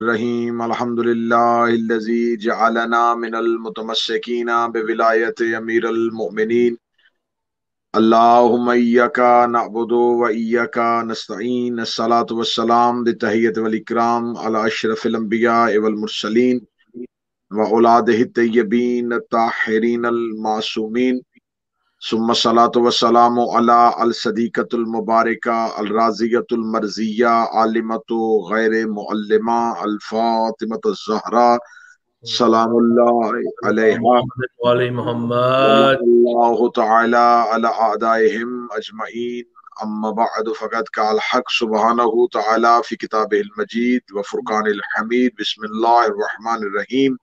الرحیم الحمد للہ الذی جعلنا من المتمسکین بولایت امیر المؤمنین اللہم ایاک نعبد و ایاک نستعین الصلاۃ والسلام بتحیۃ والاکرام علی اشرف الانبیاء والمرسلین وأولادہ الطیبین الطاہرین المعصومین ثم الصلاۃ والسلام علی الصدیقۃ المبارکہ الرازیۃ المرضیہ عالمۃ غیر معلمہ الفاطمۃ الزہراء سلام اللہ علیہا علی محمد اللہ تعالی علی اعدائہم اجمعین اما بعد فقد قال الحق سبحانہ تعالی فی کتابہ المجید وفرقان الحمید بسم اللہ الرحمن الرحیم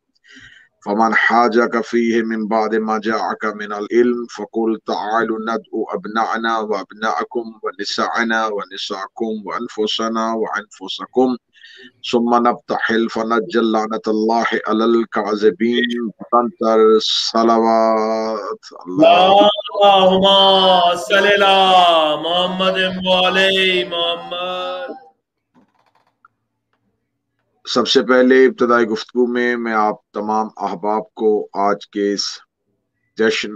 فمن حاجك فيه من بعد ما جاءك من العلم فقل تعالوا ندعو أبناءنا وأبناءكم ونساءنا ونساءكم وأنفسنا وأنفسكم ثم نبتحل فنجعل لعنة الله على الكاذبين فانتر صلوات اللهم صل على محمد وعلى محمد۔ سب سے پہلے ابتدائی گفتگو میں آپ تمام احباب کو آج کے اس جشن،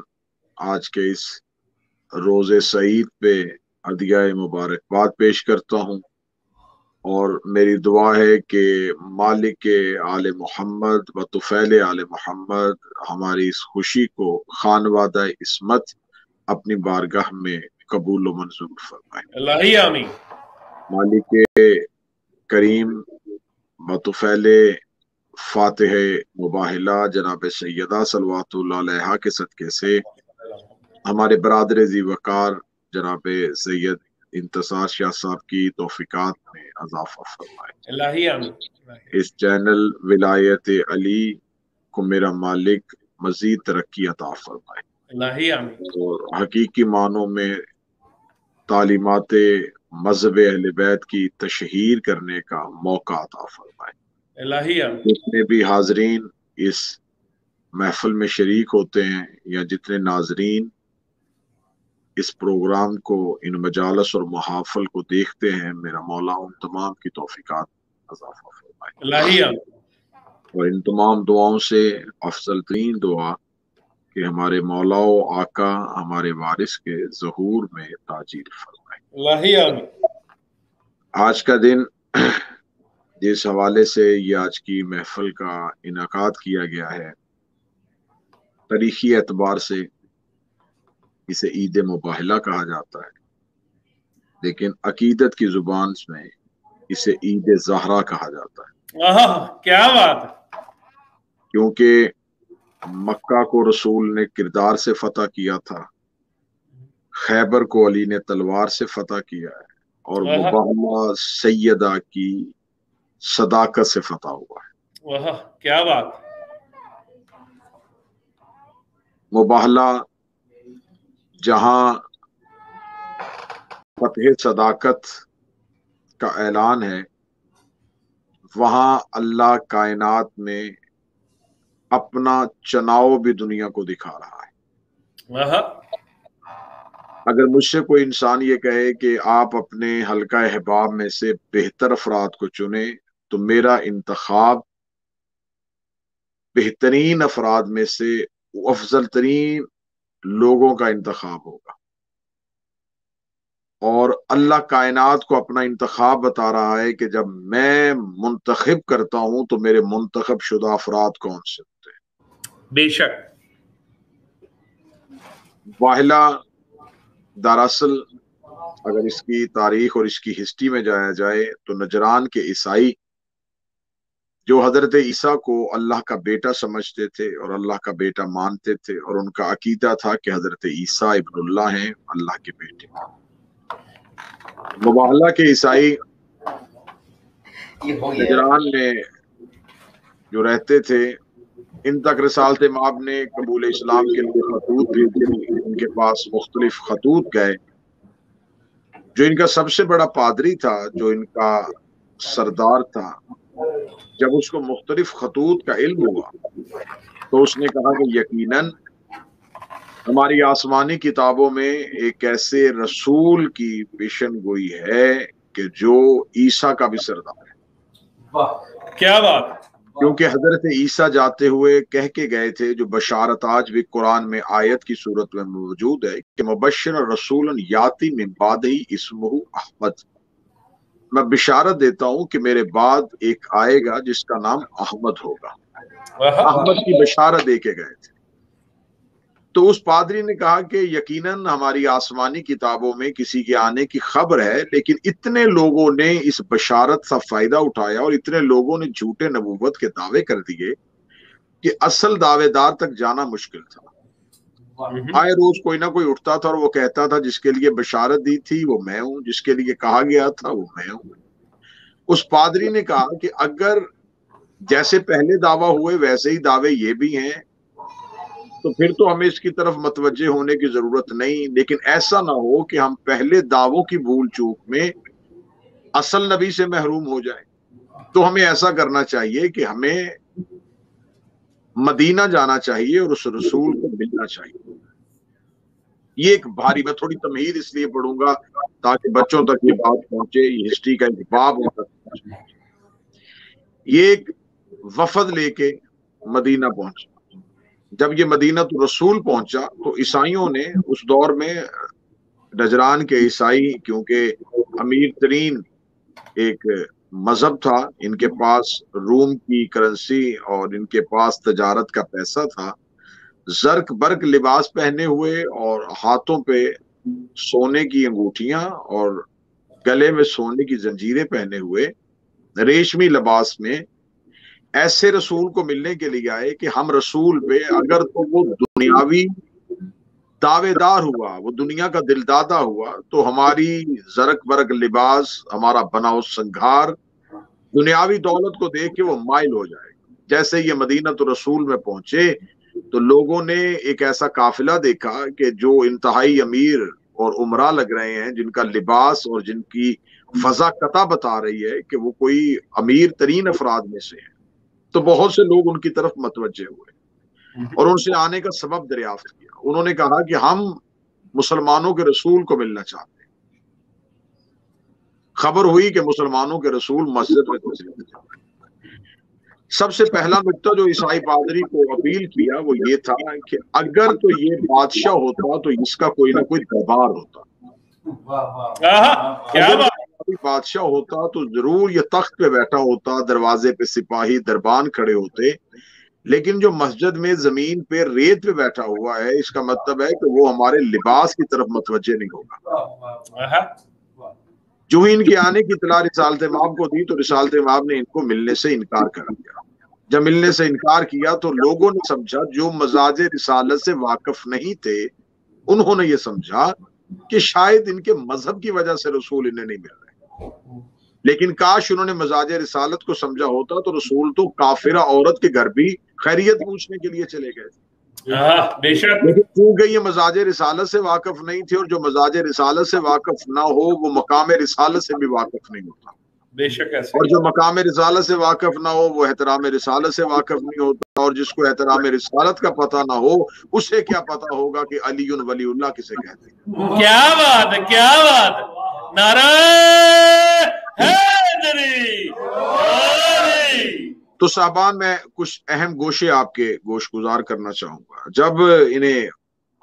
آج کے اس روز سعید پہ عدیہ مبارکباد پیش کرتا ہوں، اور میری دعا ہے کہ مالک آل محمد و طفیل آل محمد ہماری اس خوشی کو خانوادہ عصمت اپنی بارگاہ میں قبول و منظور فرمائے۔ اللہ آمین۔ مالک کریم بطفیل فاتح مباہلہ جناب سیدہ صلوات اللہ علیہ کے صدقے سے ہمارے برادر ذی وقار جناب سید انتصار شاہ صاحب کی توفیقات میں اضافہ فرمائے۔ اللہ آمین۔ اس چینل ولایت علی کو میرا مالک مزید ترقی عطا فرمائے، اللہ آمین۔ اور حقیقی معنوں میں تعلیمات مذہب اہل بیت کی تشہیر کرنے کا موقع عطا فرمائے۔ اللہ آمین۔ جتنے بھی حاضرین اس محفل میں شریک ہوتے ہیں یا جتنے ناظرین اس پروگرام کو، ان مجالس اور محافل کو دیکھتے ہیں، میرا مولا ان تمام کی توفیقات اضافہ فرمائے۔ اللہ آمین۔ اور ان تمام دعاؤں سے افضل ترین دعا کہ ہمارے مولا و آقا ہمارے وارث کے ظہور میں تاجیل فرمائے۔ اللہ آمین۔ آج کا دن جس حوالے سے یہ آج کی محفل کا انعقاد کیا گیا ہے، تاریخی اعتبار سے اسے عید مباہلہ کہا جاتا ہے، لیکن عقیدت کی زبان میں اسے عید زہرا کہا جاتا ہے۔ کیا بات ہے! کیونکہ مکہ کو رسول نے کردار سے فتح کیا تھا، خیبر کو علی نے تلوار سے فتح کیا ہے، اور مباہلہ سیدہ کی صداقت سے فتح ہوا ہے۔ کیا بات! مباہلہ جہاں فتح صداقت کا اعلان ہے، وہاں اللہ کائنات میں اپنا چناؤ بھی دنیا کو دکھا رہا ہے۔ اگر مجھ سے کوئی انسان یہ کہے کہ آپ اپنے حلقہ احباب میں سے بہتر افراد کو چنیں، تو میرا انتخاب بہترین افراد میں سے افضل ترین لوگوں کا انتخاب ہوگا، اور اللہ کائنات کو اپنا انتخاب بتا رہا ہے کہ جب میں منتخب کرتا ہوں تو میرے منتخب شدہ افراد کون سے ہوتے ہیں۔ بے شک۔ واحلہ دراصل اگر اس کی تاریخ اور اس کی ہسٹری میں جایا جائے تو نجران کے عیسائی جو حضرت عیسیٰ کو اللہ کا بیٹا سمجھتے تھے اور اللہ کا بیٹا مانتے تھے، اور ان کا عقیدہ تھا کہ حضرت عیسیٰ ابن اللہ ہیں، اللہ کے بیٹے۔ مباہلہ کے عیسائی نجران میں جو رہتے تھے، ان تک رسالت مآب نے قبول اسلام کے لیے خطوط بھیجے، ان کے پاس مختلف خطوط گئے۔ جو ان کا سب سے بڑا پادری تھا، جو ان کا سردار تھا، جب اس کو مختلف خطوط کا علم ہوا تو اس نے کہا کہ یقیناً ہماری آسمانی کتابوں میں ایک ایسے رسول کی پیشن گوئی ہے کہ جو عیسیٰ کا بھی سردار ہے۔ کیا بات. کیونکہ حضرت عیسیٰ جاتے ہوئے کہہ کے گئے تھے، جو بشارت آج بھی قرآن میں آیت کی صورت میں موجود ہے کہ مبشر رسول یاتی من بعدہ اسمہ احمد، میں بشارت دیتا ہوں کہ میرے بعد ایک آئے گا جس کا نام احمد ہوگا. احمد کی بشارت دے کے گئے تھے. تو اس پادری نے کہا کہ یقیناً ہماری آسمانی کتابوں میں کسی کے آنے کی خبر ہے، لیکن اتنے لوگوں نے اس بشارت سے فائدہ اٹھایا اور اتنے لوگوں نے جھوٹے نبوت کے دعوے کر دیے کہ اصل دعوے دار تک جانا مشکل تھا. آئے روز کوئی نہ کوئی اٹھتا تھا اور وہ کہتا تھا جس کے لیے بشارت دی تھی وہ میں ہوں، جس کے لیے کہا گیا تھا وہ میں ہوں. اس پادری نے کہا کہ اگر جیسے پہلے دعویٰ ہوئے ویسے ہی دعوے یہ بھی ہیں تو پھر تو ہمیں اس کی طرف متوجہ ہونے کی ضرورت نہیں، لیکن ایسا نہ ہو کہ ہم پہلے دعووں کی بھول چوک میں اصل نبی سے محروم ہو جائیں. تو ہمیں ایسا کرنا چاہیے کہ ہمیں مدینہ جانا چاہیے اور اس رسول کو ملنا چاہیے. یہ ایک بھاری، میں تھوڑی تمہید اس لیے پڑھوں گا تاکہ بچوں تک یہ بات پہنچے، یہ ہسٹری کا ایک باب ان تک پہنچے. یہ ایک وفد لے کے مدینہ پہنچا. جب یہ مدینہ تو رسول پہنچا تو عیسائیوں نے اس دور میں، نجران کے عیسائی کیونکہ امیر ترین ایک مذہب تھا، ان کے پاس روم کی کرنسی اور ان کے پاس تجارت کا پیسہ تھا، زرق برق لباس پہنے ہوئے اور ہاتھوں پہ سونے کی انگوٹھیاں اور گلے میں سونے کی زنجیریں پہنے ہوئے ریشمی لباس میں ایسے رسول کو ملنے کے لیے آئے کہ ہم رسول پہ اگر تو وہ دنیاوی دعوے دار ہوا، وہ دنیا کا دل دادا ہوا، تو ہماری زرق برق لباس، ہمارا بناؤ سنگھار دنیاوی دولت کو دیکھ کے وہ مائل ہو جائے. جیسے یہ مدینہ تو رسول میں پہنچے تو لوگوں نے ایک ایسا قافلہ دیکھا کہ جو انتہائی امیر اور عمرہ لگ رہے ہیں، جن کا لباس اور جن کی فضا قطع بتا رہی ہے کہ وہ کوئی امیر ترین افراد میں سے ہیں. تو بہت سے لوگ ان کی طرف متوجہ ہوئے اور ان سے آنے کا سبب دریافت کیا. انہوں نے کہا کہ ہم مسلمانوں کے رسول کو ملنا چاہتے ہیں. خبر ہوئی کہ مسلمانوں کے رسول مسجد میں تشریف لے جاتے ہیں. سب سے پہلا نکتہ جو عیسائی پادری کو اپیل کیا وہ یہ تھا کہ اگر تو یہ بادشاہ ہوتا تو اس کا کوئی نہ کوئی دربار ہوتا. بادشاہ ہوتا تو ضرور یہ تخت پہ بیٹھا ہوتا، دروازے پہ سپاہی دربان کھڑے ہوتے، لیکن جو مسجد میں زمین پہ ریت پہ بیٹھا ہوا ہے، اس کا مطلب ہے کہ وہ ہمارے لباس کی طرف متوجہ نہیں ہوگا. جو ہی ان کے آنے کی اطلاع رسالت امام کو دی تو رسالت امام نے ان کو ملنے سے انکار کر دیا. جب ملنے سے انکار کیا تو لوگوں نے سمجھا، جو مزاج رسالت سے واقف نہیں تھے انہوں نے یہ سمجھا کہ شاید ان کے مذہب کی وجہ سے رسول انہیں نہیں مل رہے. لیکن کاش انہوں نے مزاج رسالت کو سمجھا ہوتا تو رسول تو کافرہ عورت کے گھر بھی خیریت پوچھنے کے لیے چلے گئے تھے. لیکن کیونکہ یہ مزاج رسالت سے واقف نہیں تھے، اور جو مزاج رسالت سے واقف نہ ہو وہ مقام رسالت سے بھی واقف نہیں ہوتا. بے شک ایسے. اور جو مقام رسالت سے واقف نہ ہو وہ احترام رسالت سے واقف نہیں ہوتا، اور جس کو احترام رسالت کا پتہ نہ ہو اسے کیا پتہ ہوگا کہ علی ولی اللہ کسے کہتے ہیں. کیا بات ہے، کیا بات ہے. نعرہ حیدری. تو صاحبان میں کچھ اہم گوشے آپ کے گوش گزار کرنا چاہوں گا. جب انہیں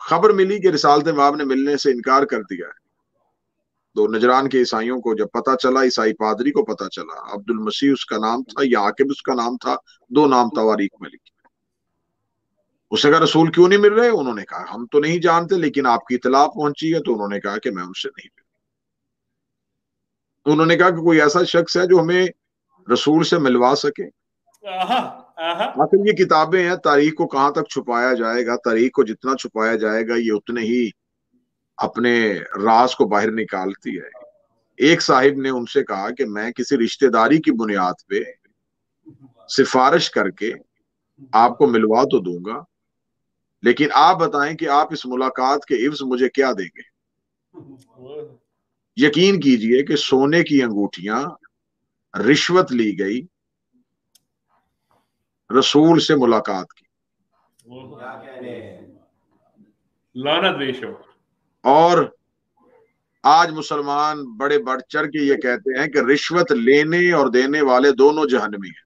خبر ملی کہ رسالت امام نے ملنے سے انکار کر دیا ہے تو نجران کے عیسائیوں کو جب پتہ چلا، عیسائی پادری کو پتہ چلا، عبد المسیح اس کا نام تھا یا عاقب اس کا نام تھا، 2 نام تواریخ میں لکھے. اسے کہا رسول کیوں نہیں مل رہے؟ انہوں نے کہا ہم تو نہیں جانتے، لیکن آپ کی اطلاع پہنچی ہے. تو انہوں نے کہا کہ میں ان سے نہیں مل. انہوں نے کہا کہ کوئی ایسا شخص ہے جو ہمیں رسول سے ملوا سکے. آخر یہ کتابیں ہیں، تاریخ کو کہاں تک چھپایا جائے گا. تاریخ کو جتنا چھپایا جائے گا یہ اتنے ہی اپنے راز کو باہر نکالتی ہے. ایک صاحب نے ان سے کہا کہ میں کسی رشتہ داری کی بنیاد پہ سفارش کر کے آپ کو ملوا تو دوں گا، لیکن آپ بتائیں کہ آپ اس ملاقات کے عوض مجھے کیا دیں گے. یقین کیجئے کہ سونے کی انگوٹھیاں رشوت لی گئی رسول سے ملاقات کی. لعنت بے شک. اور آج مسلمان بڑے بڑھ چڑھ کے یہ کہتے ہیں کہ رشوت لینے اور دینے والے دونوں جہنمی ہیں.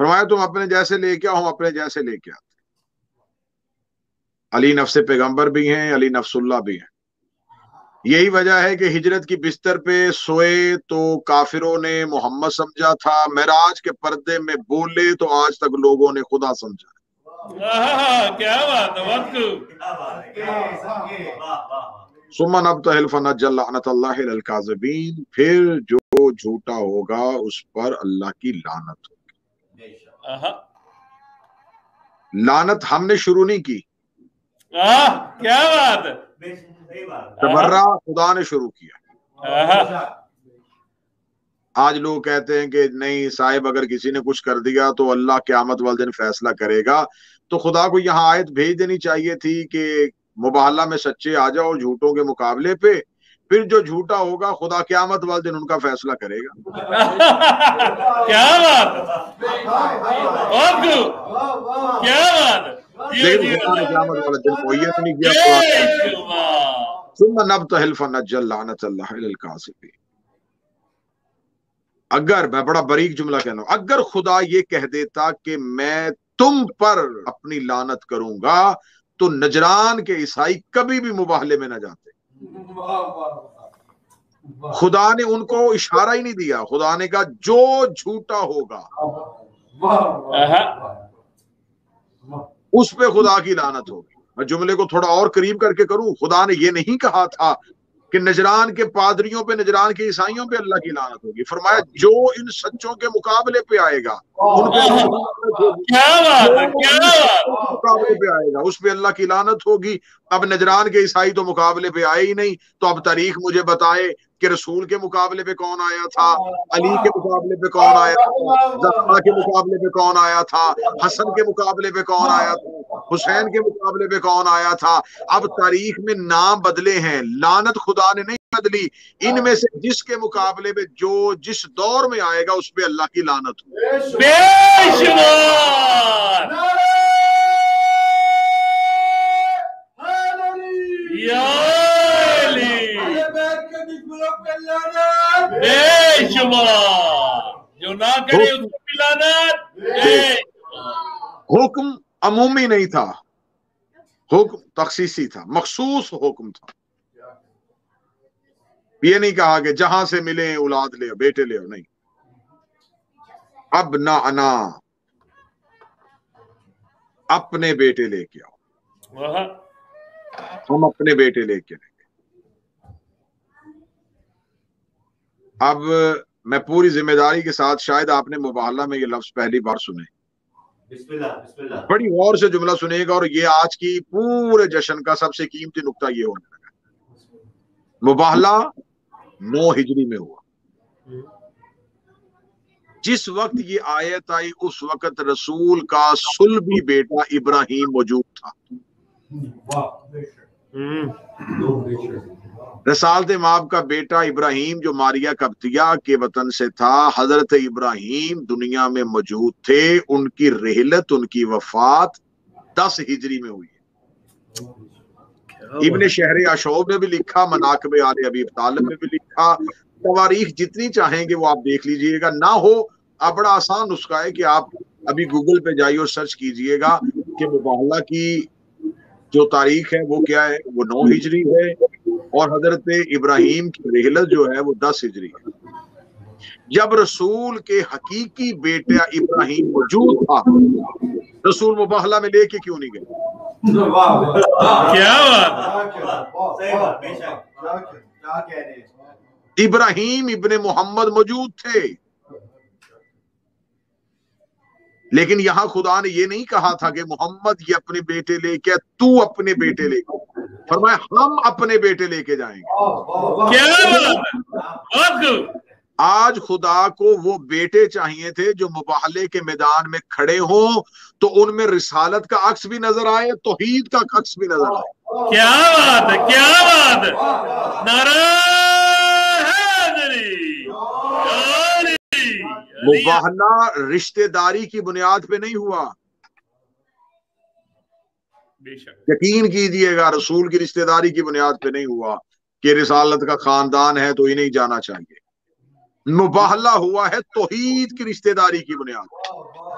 فرمایا تم اپنے جیسے لے کے آؤ، ہم اپنے جیسے لے کے آتے۔ علی نفس پیغمبر بھی ہیں، علی نفس اللہ بھی ہیں۔ یہی وجہ ہے کہ ہجرت کی بستر پہ سوئے تو کافروں نے محمد سمجھا تھا، معراج کے پردے میں بولے تو آج تک لوگوں نے خدا سمجھا۔ کیا بات ہے، بہت خوب۔ ثم نبتہل فنجعل لعنت اللہ علی الکاذبین، پھر جو جھوٹا ہوگا اس پر اللہ کی لعنت ہوگی۔ لعنت ہم نے شروع نہیں کی، کیا بات ہے، تبرہ خدا نے شروع کیا۔ آج لوگ کہتے ہیں کہ نہیں صاحب اگر کسی نے کچھ کر دیا تو اللہ قیامت والے دن فیصلہ کرے گا، تو خدا کو یہاں آیت بھیج دینی چاہیے تھی کہ مباہلہ میں سچے آ جاؤ جھوٹوں کے مقابلے پہ، پھر جو جھوٹا ہوگا خدا قیامت والے دن ان کا فیصلہ کرے گا۔ کیا بات ہے، بہت خوب، کیا بات ہے۔ لیکن خدا نے قیامت والے دن کو یہ نہیں کیا۔ ثم نبتہل فنجعل لعنت اللہ علی الکاذبین۔ اگر میں بڑا باریک جملہ کہنا ہوں، اگر خدا یہ کہہ دیتا کہ میں تم پر اپنی لعنت کروں گا تو نجران کے عیسائی کبھی بھی مباہلے میں نہ جاتے۔ خدا نے ان کو اشارہ ہی نہیں دیا، خدا نے کہا جو جھوٹا ہوگا اس پہ خدا کی لعنت ہوگی۔ میں جملے کو تھوڑا اور قریب کر کے کروں، خدا نے یہ نہیں کہا تھا کہ نجران کے پادریوں پہ، نجران کے عیسائیوں پہ اللہ کی لعنت ہوگی، فرمایا جو ان سچوں کے مقابلے پہ آئے گا ان پہ مقابلے پہ آئے گا اس پہ اللہ کی لعنت ہوگی۔ اب نجران کے عیسائی تو مقابلے پہ آئے ہی نہیں، تو اب تاریخ مجھے بتائے کہ رسول کے مقابلے پہ کون آیا تھا، علی کے مقابلے پہ کون آیا تھا، زکریا کے مقابلے پہ کون آیا تھا، حسن کے مقابلے پہ کون آیا تھا، حسین کے مقابلے پہ کون آیا تھا۔ اب تاریخ میں نام بدلے ہیں، لعنت خدا نے نہیں بدلی۔ ان میں سے جس کے مقابلے میں جو جس دور میں آئے گا اس پہ اللہ کی لعنت ہو۔ بے شمار، یا علی، بے شمار، جو نہ کرے اس کو بھی لعنت۔ حکم عمومی نہیں تھا، حکم تخصیصی تھا، مخصوص حکم تھا۔ یہ نہیں کہا کہ جہاں سے ملے اولاد لے بیٹے لے، نہیں، اب نہ انا، اپنے بیٹے لے کے آؤ، ہم اپنے بیٹے لے کے آئیں گے۔ اب میں پوری ذمہ داری کے ساتھ، شاید آپ نے مباہلہ میں یہ لفظ پہلی بار سنے، بسم اللہ بسم اللہ، بڑی غور سے جملہ سنے گا، اور یہ آج کی پورے جشن کا سب سے قیمتی نقطہ یہ ہونے لگا۔ مباہلہ 9 ہجری میں ہوا۔ جس وقت یہ آیت آئی اس وقت رسول کا صلبی بیٹا ابراہیم موجود تھا۔ رسالت مآب کا بیٹا ابراہیم جو ماریہ قبطیہ کے وطن سے تھا، حضرت ابراہیم دنیا میں موجود تھے، ان کی رحلت، ان کی وفات 10 ہجری میں ہوئی ہے۔ ابن شہر اشعوب نے بھی لکھا، مناقب آل ابی طالب نے بھی لکھا، تواریخ جتنی چاہیں گے وہ آپ دیکھ لیجئے گا، نہ ہو آپ بڑا آسان نسخہ ہے کہ آپ ابھی گوگل پہ جائیے اور سرچ کیجئے گا کہ مباہلہ کی جو تاریخ ہے وہ کیا ہے، وہ 9 ہجری ہے، اور حضرت ابراہیم کی رحلت جو ہے وہ 10 ہجری ہے۔ جب رسول کے حقیقی بیٹا ابراہیم موجود تھا، رسول مباہلہ میں لے کے کیوں نہیں گئے؟ کیا بات، ابراہیم ابن محمد موجود تھے، لیکن یہاں خدا نے یہ نہیں کہا تھا کہ محمد یہ اپنے بیٹے لے کے، تو اپنے بیٹے لے کے، فرمایا ہم اپنے بیٹے لے کے جائیں گے۔ کیا بات، بہت خوب۔ آج خدا کو وہ بیٹے چاہیے تھے جو مباہلے کے میدان میں کھڑے ہوں تو ان میں رسالت کا عکس بھی نظر آئے، توحید کا عکس بھی نظر آئے۔ کیا بات ہے، کیا بات ہے، نعرہ حیدری، مباہلہ رشتہ داری کی بنیاد پہ نہیں ہوا، بے شک، یقین کیجئے گا رسول کی رشتہ داری کی بنیاد پہ نہیں ہوا کہ رسالت کا خاندان ہے تو انہیں جانا چاہیے۔ مباہلہ ہوا ہے توحید کی رشتہ داری کی بنیاد۔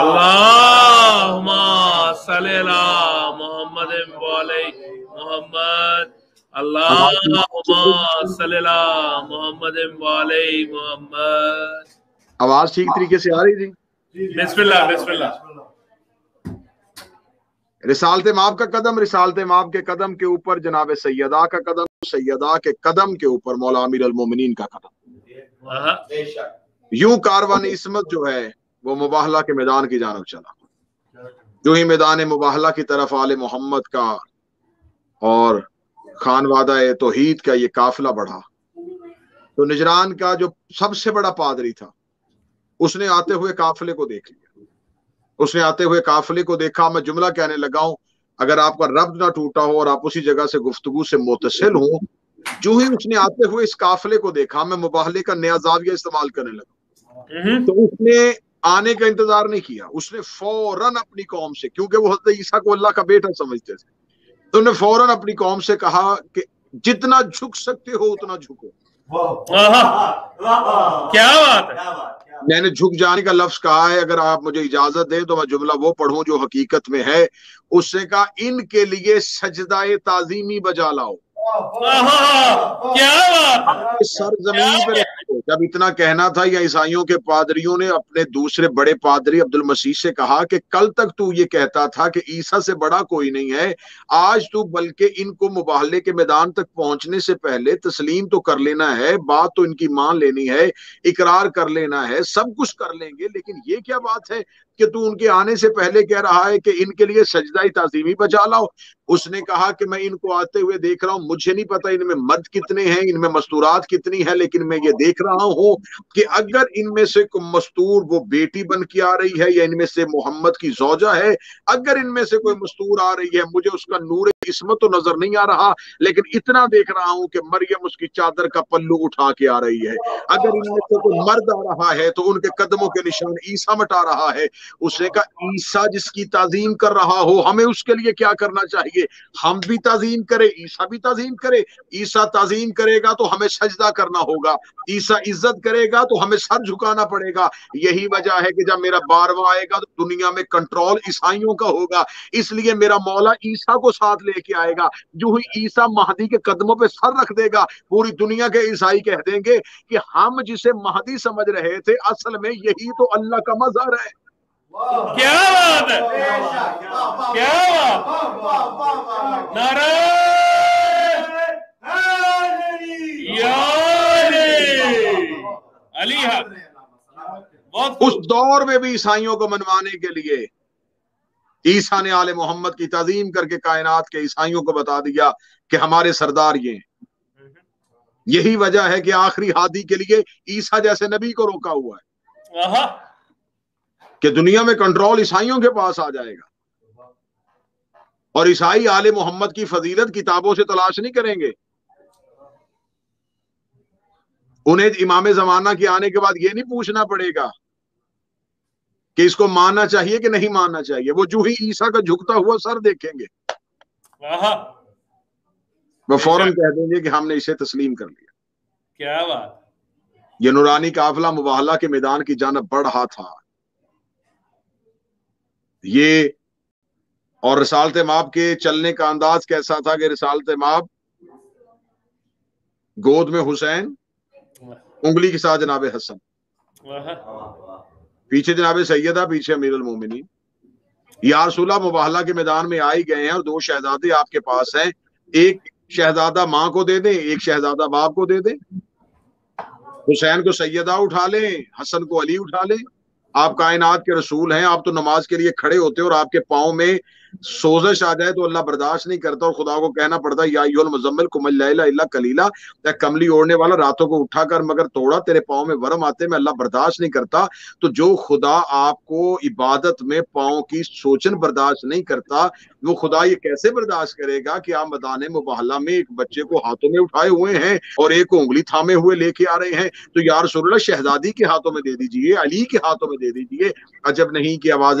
اللہم صلی علی محمد وعلی محمد اللہم صلی علی محمد وعلی محمد. آواز ٹھیک طریقے سے آ رہی تھی؟ بسم اللہ بسم اللہ. رسالت مآب کا قدم، رسالت مآب کے قدم کے اوپر جناب سیدہ کا قدم، سیدہ کے قدم کے اوپر مولا امیر المومنین کا قدم. یوں کاروان عصمت جو ہے وہ مباہلہ کے میدان کی جانب چلا. جو ہی میدان مباہلہ کی طرف آل محمد کا اور خانوادہ توحید کا یہ قافلہ بڑھا تو نجران کا جو سب سے بڑا پادری تھا اس نے آتے ہوئے قافلے کو دیکھ لیا. اس نے آتے ہوئے قافلے کو دیکھا. میں جملہ کہنے لگا ہوں، اگر آپ کا ربط نہ ٹوٹا ہو اور آپ اسی جگہ سے گفتگو سے متصل ہوں، جو ہی اس نے آتے ہوئے اس قافلے کو دیکھا، میں مباہلے کا نیا زاویہ استعمال کرنے لگا، تو اس نے آنے کا انتظار نہیں کیا. اس نے فوراً اپنی قوم سے، کیونکہ وہ حضرت عیسیٰ کو اللہ کا بیٹا سمجھتے تھے، تو انہوں نے فوراً اپنی قوم سے کہا کہ جتنا جھک سکتے ہو اتنا جھکو. کیا بات ہے. میں نے جھک جانے کا لفظ کہا ہے، اگر آپ مجھے اجازت دیں تو میں جملہ وہ پڑھوں جو حقیقت میں ہے. اس نے کہا ان کے لیے سجدہ تعظیمی بجا لاؤ، کیا بات ہے. سر زمین پہ رکھو. جب اتنا کہنا تھا، یا عیسائیوں کے پادریوں نے اپنے دوسرے بڑے پادری عبد المسیح سے کہا کہ کل تک تو یہ کہتا تھا کہ عیسیٰ سے بڑا کوئی نہیں ہے، آج تو بلکہ ان کو مباہلے کے میدان تک پہنچنے سے پہلے تسلیم تو کر لینا ہے، بات تو ان کی مان لینی ہے، اقرار کر لینا ہے، سب کچھ کر لیں گے، لیکن یہ کیا بات ہے کہ تو ان کے آنے سے پہلے کہہ رہا ہے کہ ان کے لیے سجدہ تعظیمی بجا لاؤ. اس نے کہا کہ میں ان کو آتے ہوئے دیکھ رہا ہوں، مجھے نہیں پتا ان میں مد کتنے ہیں، ان میں مستورات کتنی ہیں، لیکن میں یہ دیکھ رہا ہوں کہ اگر ان میں سے کوئی مستور وہ بیٹی بن کے آ رہی ہے یا ان میں سے محمد کی زوجہ ہے، اگر ان میں سے کوئی مستور آ رہی ہے، مجھے اس کا نور عصمت تو نظر نہیں آ رہا، لیکن اتنا دیکھ رہا ہوں کہ مریم اس کی چادر کا پلو اٹھا کے آ رہی ہے. اگر ان میں سے کوئی مرد آ رہا ہے تو ان کے قدموں کے نشان عیسیٰ مٹا رہا ہے. اس نے کہا عیسیٰ جس کی تعظیم کر رہا ہو، ہمیں اس کے لیے کیا کرنا چاہیے؟ ہم بھی تعظیم کرے، عیسیٰ بھی تعظیم کرے. عیسیٰ تعظیم کرے گا تو ہمیں سجدہ کرنا ہوگا، عیسیٰ عزت کرے گا تو ہمیں سر جھکانا پڑے گا. یہی وجہ ہے کہ جب میرا 12واں آئے گا تو دنیا میں کنٹرول عیسائیوں کا ہوگا، اس لیے میرا مولا عیسیٰ کو ساتھ لے کے آئے گا. جو ہی عیسیٰ مہدی کے قدموں پہ سر رکھ دے گا، پوری دنیا کے عیسائی کہہ دیں گے کہ ہم جسے مہدی سمجھ رہے تھے اصل میں یہی تو اللہ کا مظہر ہے. کیا بات ہے. کیا بات. نعرہ علی حق. اس دور میں بھی عیسائیوں کو منوانے کے لیے عیسیٰ نے آل محمد کی تعظیم کر کے کائنات کے عیسائیوں کو بتا دیا کہ ہمارے سردار یہ ہیں. یہی وجہ ہے کہ آخری ہادی کے لیے عیسیٰ جیسے نبی کو روکا ہوا ہے کہ دنیا میں کنٹرول عیسائیوں کے پاس آ جائے گا، اور عیسائی آل محمد کی فضیلت کتابوں سے تلاش نہیں کریں گے. انہیں امام زمانہ کے آنے کے بعد یہ نہیں پوچھنا پڑے گا کہ اس کو ماننا چاہیے کہ نہیں ماننا چاہیے. وہ جو ہی عیسیٰ کا جھکتا ہوا سر دیکھیں گے وہ فوراً کہہ دیں گے کہ ہم نے اسے تسلیم کر لیا. کیا بات. یہ نورانی قافلہ مباہلہ کے میدان کی جانب بڑھ رہا تھا. یہ اور رسالت مآب کے چلنے کا انداز کیسا تھا کہ رسالت مآب گود میں حسین، انگلی کے ساتھ جناب حسن، پیچھے جناب سیدہ، پیچھے امیر المومنین. یا رسول اللہ مباہلہ کے میدان میں آئی گئے ہیں اور 2 شہزادے آپ کے پاس ہیں، ایک شہزادہ ماں کو دے دیں، ایک شہزادہ باپ کو دے دیں. حسین کو سیدہ اٹھا لیں، حسن کو علی اٹھا لیں. آپ کائنات کے رسول ہیں، آپ تو نماز کے لیے کھڑے ہوتے اور آپ کے پاؤں میں سوزش آ جائے تو اللہ برداشت نہیں کرتا اور خدا کو کہنا پڑتا یا ایھا المزمل قم اللیل الا قلیلا، کملی اوڑھنے والا راتوں کو اٹھا کر مگر توڑا، تیرے پاؤں میں ورم آتے میں اللہ برداشت نہیں کرتا. تو جو خدا آپ کو عبادت میں پاؤں کی سوچن برداشت نہیں کرتا، وہ خدا یہ کیسے برداشت کرے گا کہ آپ میدان مباہلہ میں ایک بچے کو ہاتھوں میں اٹھائے ہوئے ہیں اور ایک کو انگلی تھامے ہوئے لے کے آ رہے ہیں؟ تو یا رسول اللہ شہزادی کے ہاتھوں میں دے دیجئے، علی کے ہاتھوں میں دے دیجئے. عجب نہیں کہ آواز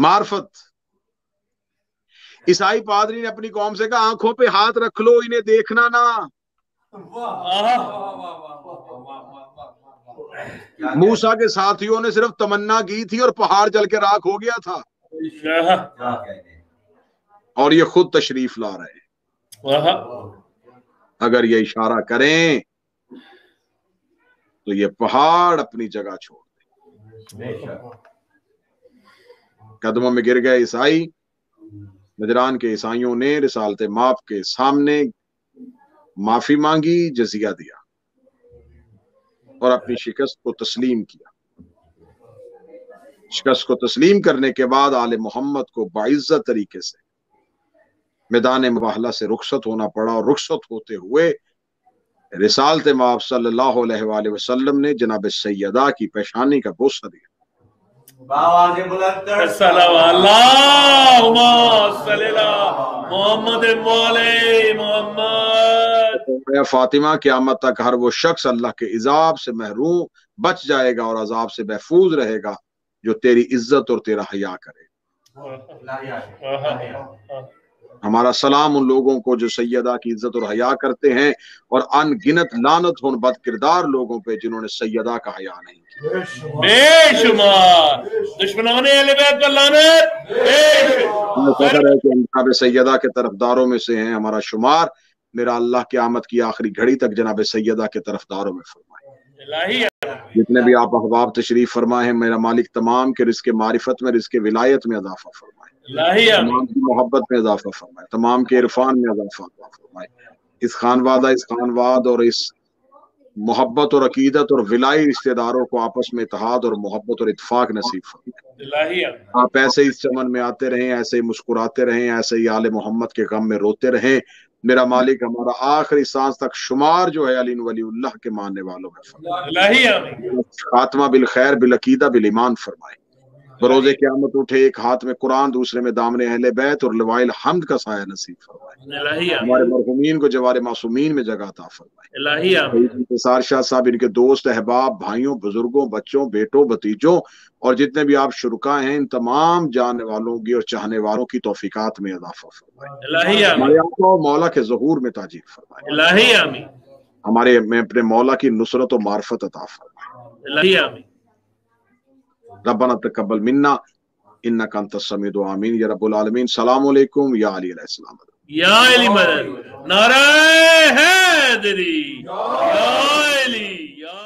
معرفت۔ عیسائی پادری نے اپنی قوم سے کہا آنکھوں پہ ہاتھ رکھ لو، انہیں دیکھنا نہ۔ موسیٰ کے ساتھیوں نے صرف تمنا کی تھی اور پہاڑ جل کے راکھ ہو گیا تھا، اور یہ خود تشریف لا رہے ہیں۔ اگر یہ اشارہ کریں تو یہ پہاڑ اپنی جگہ چھوڑ دیں۔ قدموں میں گر گئے عیسائی۔ نجران کے عیسائیوں نے رسالت ماپ کے سامنے معافی مانگی، جزیہ دیا اور اپنی شکست کو تسلیم کیا۔ شکست کو تسلیم کرنے کے بعد آل محمد کو باعزت طریقے سے میدان مباہلہ سے رخصت ہونا پڑا، اور رخصت ہوتے ہوئے رسالت مآب صلی اللہ علیہ وآلہ وسلم نے جناب سیدہ کی پیشانی کا بوسہ دیا۔ اللہم صلی اللہ محمد والے محمد۔ فاطمہ قیامت تک ہر وہ شخص اللہ کے عذاب سے محروم بچ جائے گا اور عذاب سے محفوظ رہے گا جو تیری عزت اور تیرا حیا کرے۔ ہمارا سلام ان لوگوں کو جو سیدہ کی عزت اور حیا کرتے ہیں، اور ان گنت لعنت ہو بد کردار لوگوں پہ جنہوں نے سیدہ کا حیا نہیں کیا۔ بے شمار دشمنان اہل بیت پر لعنت، ہے کہ ہم جناب سیدہ کے طرفداروں میں سے ہیں، ہمارا شمار میرا اللہ قیامت کی آخری گھڑی تک جناب سیدہ کے طرفداروں میں فرمائے۔ جتنے بھی آپ احباب تشریف فرمائے ہیں، میرا مالک تمام کے رزق معرفت میں، رزق ولایت میں اضافہ فرمائے، تمام کی محبت میں اضافہ فرمائے، تمام کے عرفان میں اضافہ فرمائے، اس خانواد اور اس محبت اور عقیدت اور ولائی رشتہ داروں کو آپس میں اتحاد اور محبت اور اتفاق نصیب فرمائے۔ آپ ایسے اس چمن میں آتے رہیں، ایسے ہی مسکراتے رہیں، ایسے ہی آل محمد کے غم میں روتے رہیں۔ میرا مالک ہمارا آخری سانس تک شمار جو ہے علی ولی اللہ کے ماننے والوں میں فرمائے، خاتمہ بالخیر بالعقیدہ بالایمان فرمائے۔ بروز قیامت اٹھے ایک ہاتھ میں قرآن، دوسرے میں دامن اہل بیت اور لواء الحمد کا سایہ نصیب فرمائے۔ ہمارے مرحومین کو جوار معصومین میں جگہ عطا فرمائے۔ انتصار شاہ صاحب، ان کے دوست احباب، بھائیوں، بزرگوں، بچوں، بیٹوں، بھتیجوں اور جتنے بھی آپ شرکا ہیں، ان تمام جاننے والوں کی اور چاہنے والوں کی توفیقات میں اضافہ فرمائے۔ ہمارے آقا و مولا کے ظہور میں تاجیل فرمائے۔ ہمارے میں اپنے مولا کی نصرت و معرفت عطا فرمائے۔ ربنا تقبل منا انک انت السمیع آمین یا رب العالمین۔ السلام علیکم یا علی علیہ السلام۔ یا علی مدد، نعرہ حیدری، یا علی، یا